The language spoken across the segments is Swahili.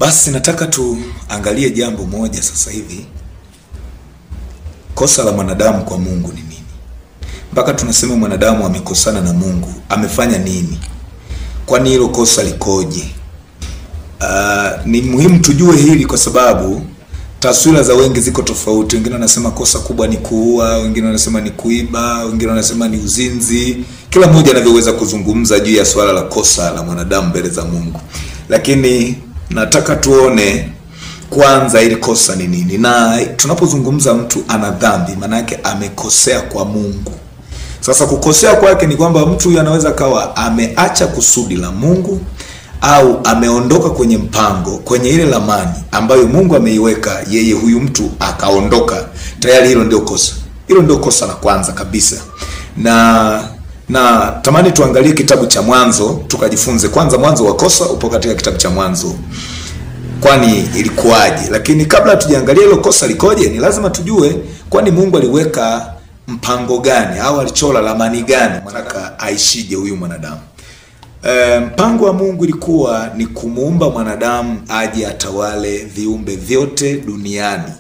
Basi nataka tuangalie jambo moja sasa hivi. Kosa la mwanadamu kwa Mungu ni nini? Mpaka tunasema mwanadamu amekosana na Mungu. Amefanya nini? Kwani hilo kosa likoje? Ni muhimu tujue hili kwa sababu taswira za wengi ziko tofauti. Wengine wanasema kosa kubwa ni kuua, wengine wanasema ni kuiba, wengine wanasema ni uzinzi. Kila mmoja anavyoweza kuzungumza juu ya swala la kosa la mwanadamu mbele za Mungu. Lakini nataka tuone kwanza ili kosa ni nini. Na tunapozungumza mtu ana dhambi, maana yake amekosea kwa Mungu. Sasa kukosea kwake ni kwamba mtu huyu anaweza kawa ameacha kusudi la Mungu au ameondoka kwenye mpango, kwenye ile lamani ambayo Mungu ameiweka, yeye huyu mtu akaondoka. Tayari hilo ndio kosa. Hilo ndio kosa la kwanza kabisa. Na tamani tuangalie kitabu cha Mwanzo, tukajifunze kwanza mwanzo wa kosa upo katika kitabu cha Mwanzo. Kwani ilikuwaje? Lakini kabla tujiangalie hilo kosa likoje, ni lazima tujue kwani Mungu aliweka mpango gani au alichora lamani gani mwanaka aishije huyu mwanadamu. Mpango wa Mungu ilikuwa ni kumuumba mwanadamu aje atawale viumbe vyote duniani,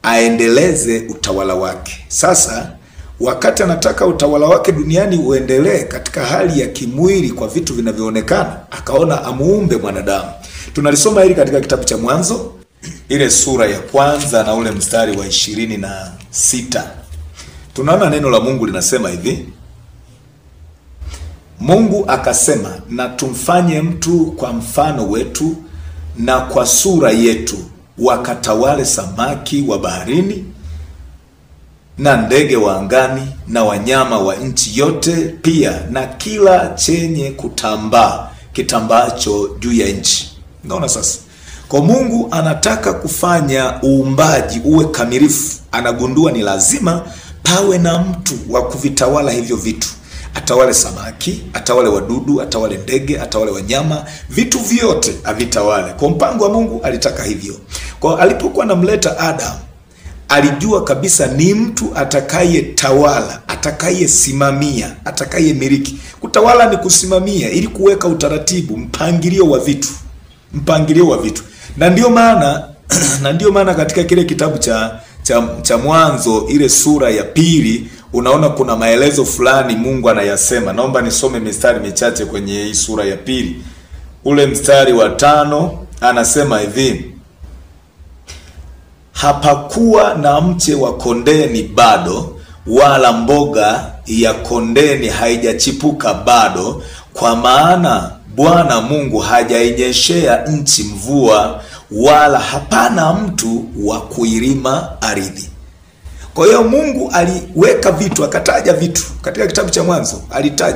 aendeleze utawala wake. Sasa wakati anataka utawala wake duniani uendelee katika hali ya kimwili kwa vitu vinavyoonekana, akaona amuumbe mwanadamu. Tunalisoma hili katika kitabu cha Mwanzo, ile sura ya kwanza na ule mstari wa 26. Tunaona neno la Mungu linasema hivi: Mungu akasema, na tumfanye mtu kwa mfano wetu na kwa sura yetu, wakatawale samaki wa baharini na ndege wa angani na wanyama wa nchi yote, pia na kila chenye kutambaa kitambacho juu ya nchi. Unaona sasa? Kwa Mungu anataka kufanya uumbaji uwe kamilifu. Anagundua ni lazima pawe na mtu wa kuvitawala hivyo vitu. Atawale samaki, atawale wadudu, atawale ndege, atawale wanyama, vitu vyote avitawale. Kwa mpango wa Mungu alitaka hivyo. Kwa alipokuwa anamleta Adam, alijua kabisa ni mtu atakaye tawala, atakaye simamia, atakaye miliki. Kutawala ni kusimamia ili kuweka utaratibu, mpangilio wa vitu. Mpangilio wa vitu. Na ndio maana katika kile kitabu cha Mwanzo, ile sura ya 2, unaona kuna maelezo fulani Mungu anayasema. Naomba nisome mistari michache kwenye hii sura ya 2. Ule mstari wa 5 anasema hivi: hapakuwa na mche wa kondeni bado, wala mboga ya kondeni haijachipuka bado, kwa maana Bwana Mungu hajainyeshea nchi mvua, wala hapana mtu wa kuilima ardhi. Kwa hiyo Mungu aliweka vitu, akataja vitu katika kitabu cha Mwanzo.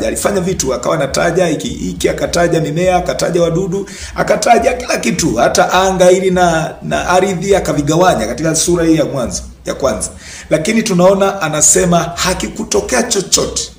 Alifanya vitu, akawa anataja hiki, akataja mimea, akataja wadudu, akataja kila kitu, hata anga ili na ardhi akavigawanya katika sura hii ya Mwanzo ya kwanza. Lakini tunaona anasema hakikutokea chochote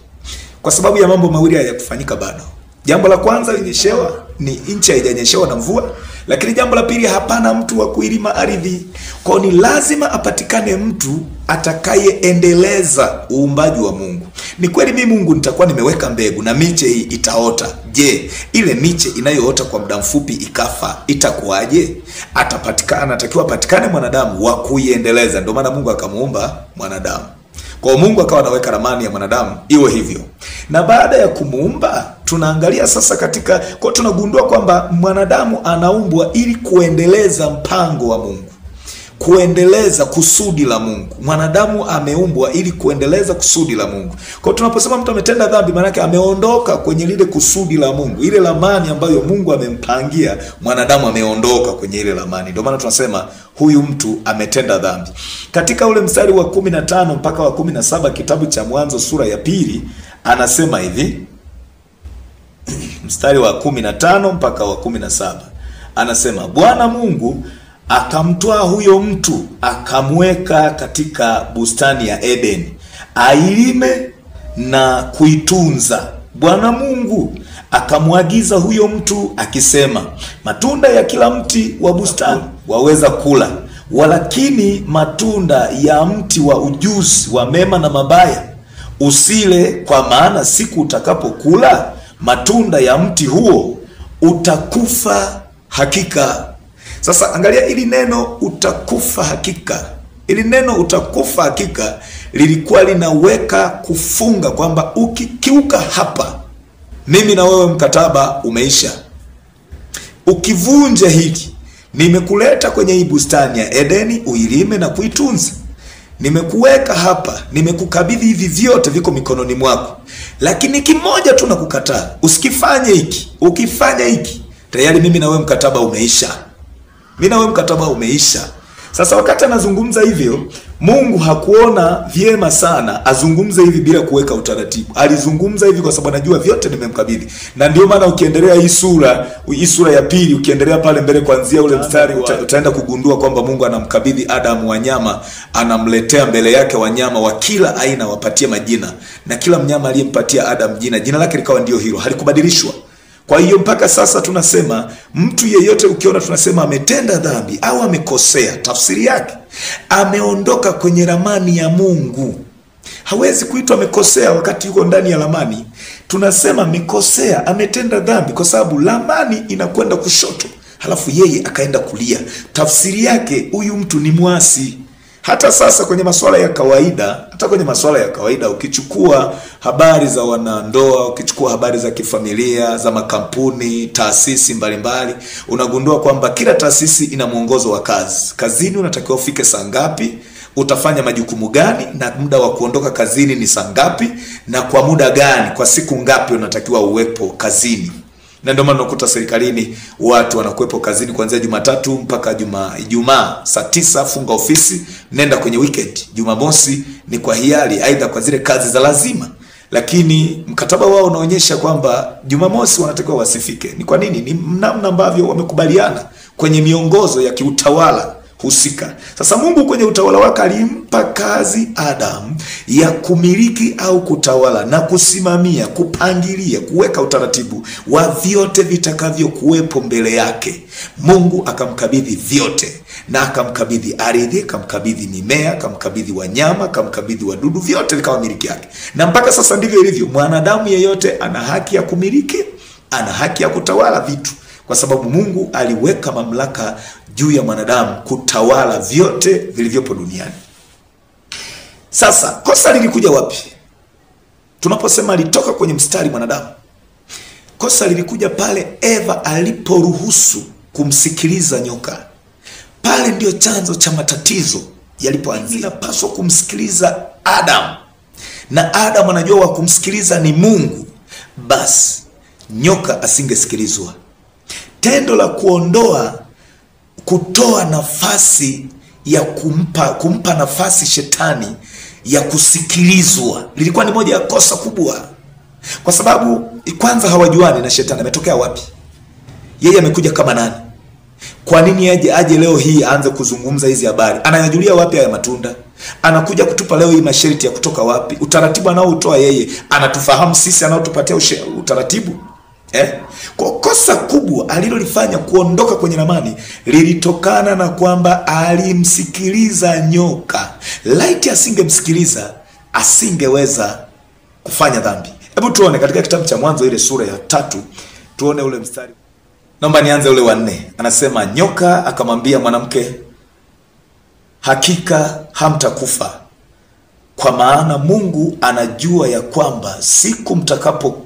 kwa sababu ya mambo mawili hayakufanyika bado. Jambo la kwanza linyeshewa, ni nchi haijanyeshewa na mvua. Lakini jambo la pili, hapana mtu wa kuilima ardhi. Kwa ni lazima apatikane mtu atakayeendeleza uumbaji wa Mungu. Ni kweli mimi Mungu nitakuwa nimeweka mbegu na miche hii itaota. Je, ile miche inayoota kwa muda mfupi ikafa, itakuwaje? Anatakiwa patikane mwanadamu wa kuiendeleza. Ndio maana Mungu akamuumba mwanadamu. Kwa Mungu akawa anaweka ramani ya mwanadamu iwe hivyo. Na baada ya kumuumba, tunaangalia sasa kwa tunagundua kwamba mwanadamu anaumbwa ili kuendeleza mpango wa Mungu. Kuendeleza kusudi la Mungu. Mwanadamu ameumbwa ili kuendeleza kusudi la Mungu. Kwa tunaposema mtu ametenda dhambi, maana yake ameondoka kwenye lile kusudi la Mungu. Ile lamani ambayo Mungu amempangia, mwanadamu ameondoka kwenye ile lamani. Ndio maana tunasema huyu mtu ametenda dhambi. Katika ule mstari wa 15 mpaka wa 17 kitabu cha Mwanzo sura ya 2, anasema hivi. Mstari wa 15 mpaka wa 17. Anasema Bwana Mungu akamtoa huyo mtu, akamweka katika bustani ya Edeni, ailime na kuitunza. Bwana Mungu akamwagiza huyo mtu akisema, matunda ya kila mti wa bustani waweza kula, walakini matunda ya mti wa ujuzi wa mema na mabaya usile, kwa maana siku utakapokula matunda ya mti huo utakufa hakika. Sasa angalia ili neno utakufa hakika. Ili neno utakufa hakika lilikuwa linaweka kufunga kwamba ukikiuka hapa, mimi na wewe mkataba umeisha. Ukivunja hili, nimekuleta kwenye hii bustani ya Edeni uilime na kuitunza. Nimekuweka hapa, nimekukabidhi hivi vyote viko mikononi mwako. Lakini kimoja tu nakukataa, usikifanye hiki. Ukifanya hiki, tayari mimi na wewe mkataba umeisha. Mimi na wewe mkataba umeisha. Sasa wakati anazungumza hivyo, Mungu hakuona vyema sana azungumze hivi bila kuweka utaratibu. Alizungumza hivi kwa sababu anajua vyote nimemkabidhi. Na ndio maana ukiendelea hii sura ya pili, ukiendelea pale mbele kuanzia ule mstari utaenda kugundua kwamba Mungu anamkabidhi Adamu wanyama, anamletea mbele yake wanyama wa kila aina wapatie majina. Na kila mnyama aliyempatia Adamu jina lake likawa ndio hilo, halikubadilishwa. Kwa hiyo mpaka sasa tunasema mtu yeyote ukiona tunasema ametenda dhambi au amekosea, tafsiri yake ameondoka kwenye ramani ya Mungu. Hawezi kuitwa amekosea wakati yuko ndani ya ramani. Tunasema amekosea, ametenda dhambi kwa sababu ramani inakwenda kushoto, halafu yeye akaenda kulia. Tafsiri yake huyu mtu ni mwasi. Hata sasa kwenye masuala ya kawaida, ukichukua habari za wanandoa, ukichukua habari za kifamilia, za makampuni, taasisi mbalimbali, unagundua kwamba kila taasisi ina mwongozo wa kazi. Kazini unatakiwa ufike saa ngapi, utafanya majukumu gani, na muda wa kuondoka kazini ni saa ngapi, na kwa muda gani, kwa siku ngapi unatakiwa uwepo kazini. Na ndio maana unakuta serikalini watu wanakuwepo kazini kuanzia Jumatatu mpaka Ijumaa saa 9 funga ofisi, nenda kwenye weekend. Jumamosi ni kwa hiari, aidha kwa zile kazi za lazima. Lakini mkataba wao unaonyesha kwamba Jumamosi wanatakiwa wasifike. Ni kwa nini? Ni namna ambavyo wamekubaliana kwenye miongozo ya kiutawala husika. Sasa Mungu kwenye utawala wake alimpa kazi Adamu ya kumiliki au kutawala na kusimamia, kupangilia, kuweka utaratibu wa vyote vitakavyo kuwepo mbele yake. Mungu akamkabidhi vyote, na akamkabidhi ardhi, akamkabidhi mimea, akamkabidhi wanyama, akamkabidhi wadudu, vyote vikawa miliki yake. Na mpaka sasa ndivyo ilivyo. Mwanadamu yeyote ana haki ya kumiliki, ana haki ya kutawala vitu, kwa sababu Mungu aliweka mamlaka juu ya mwanadamu kutawala vyote vilivyopo duniani. Sasa kosa lilikuja wapi? Tunaposema alitoka kwenye mstari mwanadamu, kosa lilikuja pale Eva aliporuhusu kumsikiliza nyoka. Pale ndio chanzo cha matatizo yalipoanzia. Inapaswa kumsikiliza Adam, na Adam anajua wa kumsikiliza ni Mungu, basi nyoka asingesikilizwa. Tendo la kutoa nafasi ya kumpa nafasi shetani ya kusikilizwa lilikuwa ni moja ya kosa kubwa, kwa sababu kwanza hawajuani na shetani ametokea wapi. Yeye amekuja kama nani? Kwa nini aje leo hii aanze kuzungumza hizi habari? Anayajulia wapi haya matunda? Anakuja kutupa leo hii masharti ya kutoka wapi? Utaratibu anaoutoa yeye anatufahamu sisi, anaotupatia utaratibu. Kwa kosa kubwa alilolifanya kuondoka kwenye ramani lilitokana na kwamba alimsikiliza nyoka. Laiti asingemsikiliza, asingeweza kufanya dhambi. Hebu tuone katika kitabu cha Mwanzo ile sura ya 3, tuone ule mstari. Naomba nianze ule wa 4. Anasema nyoka akamwambia mwanamke, hakika hamtakufa, kwa maana Mungu anajua ya kwamba siku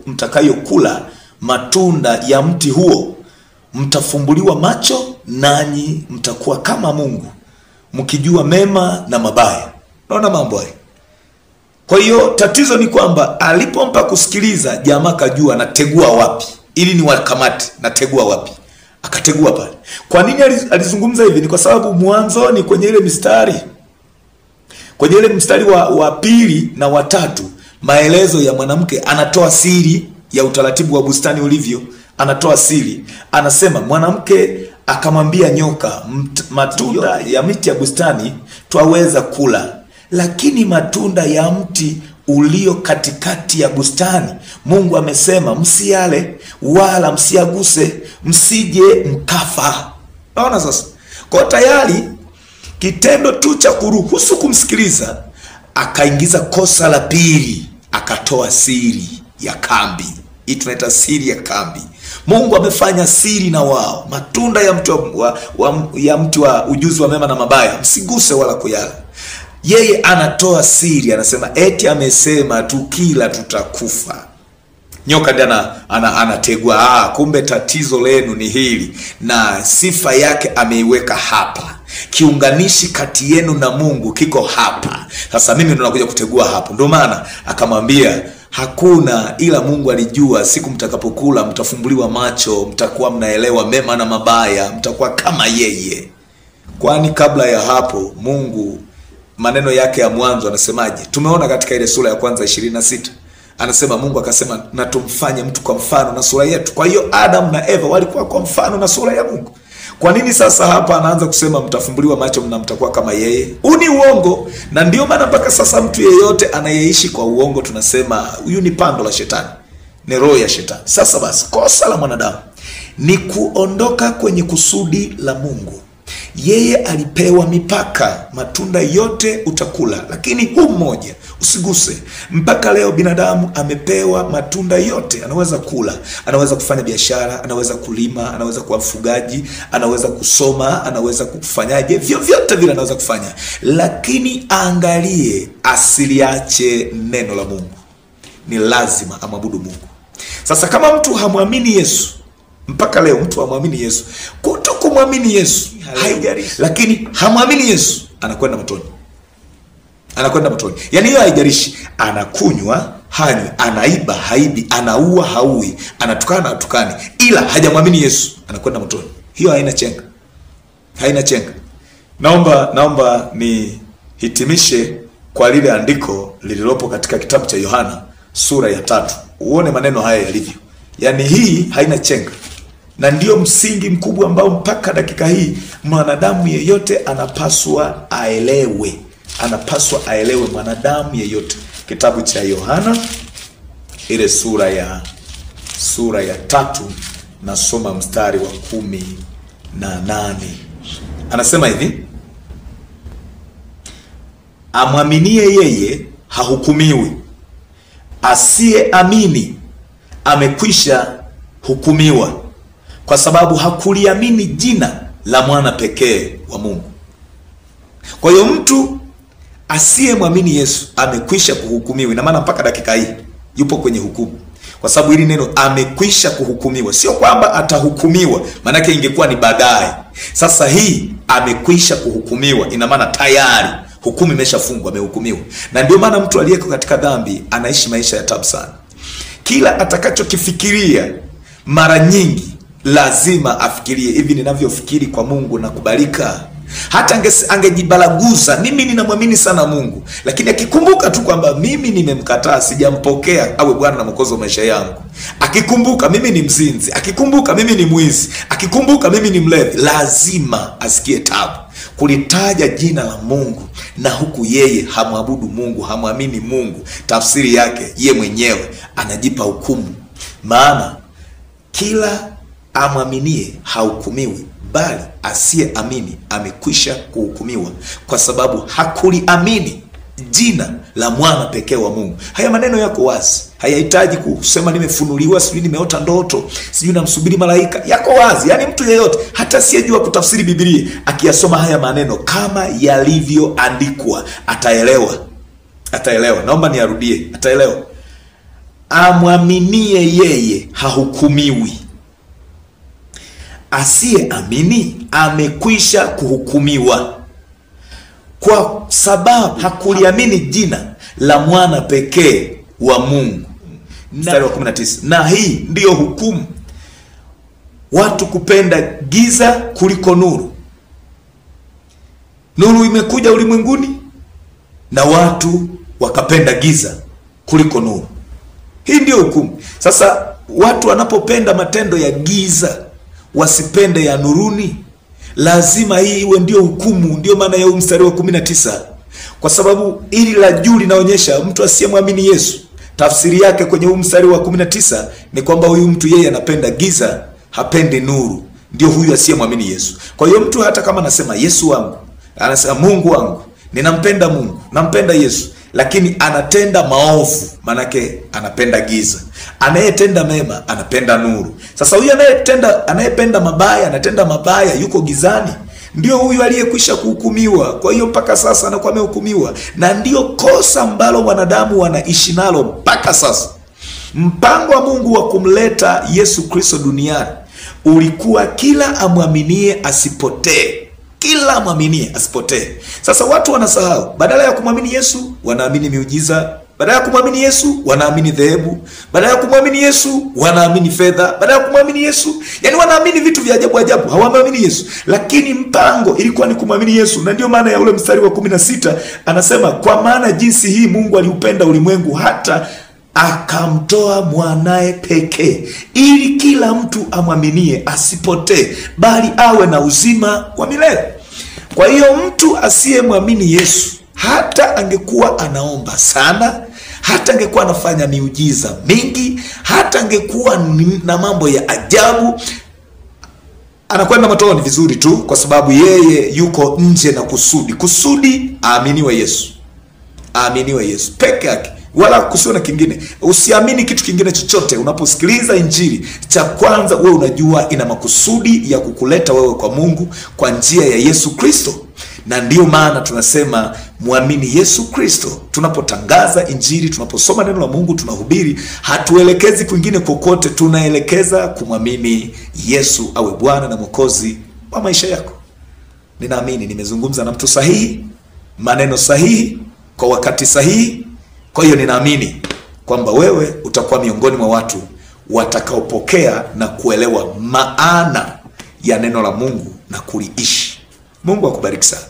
mtakayokula matunda ya mti huo mtafumbuliwa macho, nanyi mtakuwa kama Mungu, mkijua mema na mabaya. Unaona mambo haya? Kwa hiyo tatizo ni kwamba alipompa kusikiliza, jamaa kajua nategua wapi ili ni wakamati, nategua wapi, akategua pale. Kwa nini alizungumza hivi? Ni kwa sababu mwanzoni kwenye ile mstari wa 2 na wa 3, maelezo ya mwanamke, anatoa siri ya utaratibu wa bustani ulivyo. Anatoa siri, anasema mwanamke akamwambia nyoka, matunda ya miti ya bustani twaweza kula, lakini matunda ya mti ulio katikati ya bustani Mungu amesema msiale wala msiaguse, msije mkafa. Naona sasa, kwa tayari kitendo tu cha kuruhusu kumsikiliza, akaingiza kosa la pili, akatoa siri ya kambi Hii tunaita siri ya kambi. Mungu amefanya siri na wao. Matunda ya mti wa ujuzi wa mema na mabaya msiguse wala kuyala. Yeye anatoa siri, anasema eti amesema tukila tutakufa. Nyoka ndiye anategwa, kumbe tatizo lenu ni hili, na sifa yake ameiweka hapa. Kiunganishi kati yenu na Mungu kiko hapa. Sasa mimi ndo nakuja kutegua hapo. Ndio maana akamwambia hakuna, ila Mungu alijua siku mtakapokula mtafumbuliwa macho, mtakuwa mnaelewa mema na mabaya, mtakuwa kama yeye. Kwani kabla ya hapo Mungu maneno yake ya mwanzo anasemaje? Tumeona katika ile sura ya kwanza 26. Anasema Mungu akasema na tumfanye mtu kwa mfano na sura yetu. Kwa hiyo Adam na Eva walikuwa kwa mfano na sura ya Mungu. Kwa nini sasa hapa anaanza kusema mtafumbuliwa macho na mtakuwa kama yeye? Huu ni uongo. Na ndio maana mpaka sasa mtu yeyote anayeishi kwa uongo tunasema huyu ni pando la shetani, ni roho ya shetani. Sasa basi, kosa la mwanadamu ni kuondoka kwenye kusudi la Mungu. Yeye alipewa mipaka, matunda yote utakula, lakini huu mmoja usiguse. Mpaka leo binadamu amepewa matunda yote, anaweza kula, anaweza kufanya biashara, anaweza kulima, anaweza kuwa mfugaji, anaweza kusoma, anaweza kufanyaje, vyovyote vile anaweza kufanya, lakini angalie asiliache neno la Mungu. Ni lazima amwabudu Mungu. Sasa kama mtu hamwamini Yesu, mpaka leo mtu hamwamini Yesu, kumwamini Yesu haijalishi, lakini hamwamini Yesu, anakwenda motoni. Anakwenda motoni. Yaani hiyo haijalishi, anakunywa hanywi, anaiba haibi, anaua haui, anatukana hatukani, ila hajamwamini Yesu, anakwenda motoni. Hiyo haina chenga. Haina chenga. Naomba nihitimishe kwa lile andiko lililopo katika kitabu cha Yohana sura ya 3. Uone maneno haya yalivyo. Yaani hii haina chenga. Na ndio msingi mkubwa ambao mpaka dakika hii mwanadamu yeyote anapaswa aelewe. Anapaswa aelewe mwanadamu yeyote. Kitabu cha Yohana ile sura ya 3, nasoma mstari wa 18. Anasema hivi: amwaminie yeye hahukumiwi, asiyeamini amekwisha hukumiwa, kwa sababu hakuliamini jina la mwana pekee wa Mungu. Kwa hiyo mtu asiyemwamini Yesu amekwisha kuhukumiwa. Ina maana mpaka dakika hii yupo kwenye hukumu. Kwa sababu hili neno amekwisha kuhukumiwa, sio kwamba atahukumiwa, maana yake ingekuwa ni baadaye. Sasa hii amekwisha kuhukumiwa, ina maana tayari hukumu imeshafungwa, amehukumiwa. Na ndio maana mtu aliyeko katika dhambi anaishi maisha ya tabu sana. Kila atakachokifikiria mara nyingi lazima afikirie, hivi ninavyofikiri kwa Mungu na kubalika? Hata angejibalaguza, mimi ninamwamini sana Mungu, lakini akikumbuka tu kwamba mimi nimemkataa, sijampokea awe Bwana na Mwokozi wa maisha yangu, akikumbuka mimi ni mzinzi, akikumbuka mimi ni mwizi, akikumbuka mimi ni mlevi, lazima asikie tabu kulitaja jina la Mungu, na huku yeye hamwabudu Mungu, hamwamini Mungu. Tafsiri yake ye mwenyewe anajipa hukumu. Maana kila amwaminie hahukumiwi, bali asiyeamini amekwisha kuhukumiwa, kwa sababu hakuliamini jina la mwana pekee wa Mungu. Haya maneno yako wazi, hayahitaji kusema nimefunuliwa, sijui nimeota ndoto, sijui namsubiri malaika. Yako wazi. Yaani mtu yeyote hata asiyejua kutafsiri Biblia akiyasoma haya maneno kama yalivyoandikwa ataelewa. Ataelewa. Naomba niarudie, ataelewa. Amwaminie yeye hahukumiwi, asiyeamini amekwisha kuhukumiwa, kwa sababu hakuliamini jina la mwana pekee wa Mungu. Mstari wa 19. Na hii ndiyo hukumu, watu kupenda giza kuliko nuru. Nuru imekuja ulimwenguni na watu wakapenda giza kuliko nuru. Hii ndiyo hukumu. Sasa watu wanapopenda matendo ya giza, wasipende ya nuruni, lazima hii iwe ndio hukumu. Ndio maana ya mstari wa 19. Kwa sababu ili la juu linaonyesha mtu asiyemwamini Yesu. Tafsiri yake kwenye mstari wa 19 ni kwamba huyu mtu yeye anapenda giza, hapendi nuru. Ndio huyu asiyemwamini Yesu. Kwa hiyo mtu hata kama anasema Yesu wangu, anasema Mungu wangu, ninampenda Mungu, nampenda Yesu, lakini anatenda maovu, manake anapenda giza. Anayetenda mema anapenda nuru. Sasa huyu anayependa mabaya, anatenda mabaya, yuko gizani, ndio huyu aliyekwisha kuhukumiwa. Kwa hiyo mpaka sasa anakuwa amehukumiwa, na ndio kosa ambalo wanadamu wanaishi nalo mpaka sasa. Mpango wa Mungu wa kumleta Yesu Kristo duniani ulikuwa kila amwaminie asipotee, kila amwaminie asipotee. Sasa watu wanasahau, badala ya kumwamini Yesu wanaamini miujiza, badala ya kumwamini Yesu wanaamini dhehebu, badala ya kumwamini Yesu wanaamini fedha, badala ya kumwamini Yesu, yani wanaamini vitu vya ajabu ajabu, hawamwamini Yesu. Lakini mpango ilikuwa ni kumwamini Yesu. Na ndio maana ya ule mstari wa 16 anasema, kwa maana jinsi hii Mungu aliupenda ulimwengu hata akamtoa mwanae pekee, ili kila mtu amwaminie asipotee, bali awe na uzima wa milele. Kwa hiyo mtu asiyemwamini Yesu, hata angekuwa anaomba sana, hata angekuwa anafanya miujiza mingi, hata angekuwa na mambo ya ajabu, anakwenda motoni vizuri tu, kwa sababu yeye yuko nje na kusudi aaminiwe Yesu. Aaminiwe Yesu peke yake, wala kusiwe na kingine. Usiamini kitu kingine chochote. Unaposikiliza injili, cha kwanza wewe unajua ina makusudi ya kukuleta wewe kwa Mungu kwa njia ya Yesu Kristo. Na ndio maana tunasema muamini Yesu Kristo. Tunapotangaza injili, tunaposoma neno la Mungu, tunahubiri, hatuelekezi kwingine kokote, tunaelekeza kumwamini Yesu awe Bwana na Mwokozi wa maisha yako. Ninaamini nimezungumza na mtu sahihi, maneno sahihi, kwa wakati sahihi. Kwa hiyo ninaamini kwamba wewe utakuwa miongoni mwa watu watakaopokea na kuelewa maana ya neno la Mungu na kuliishi. Mungu akubariki sana.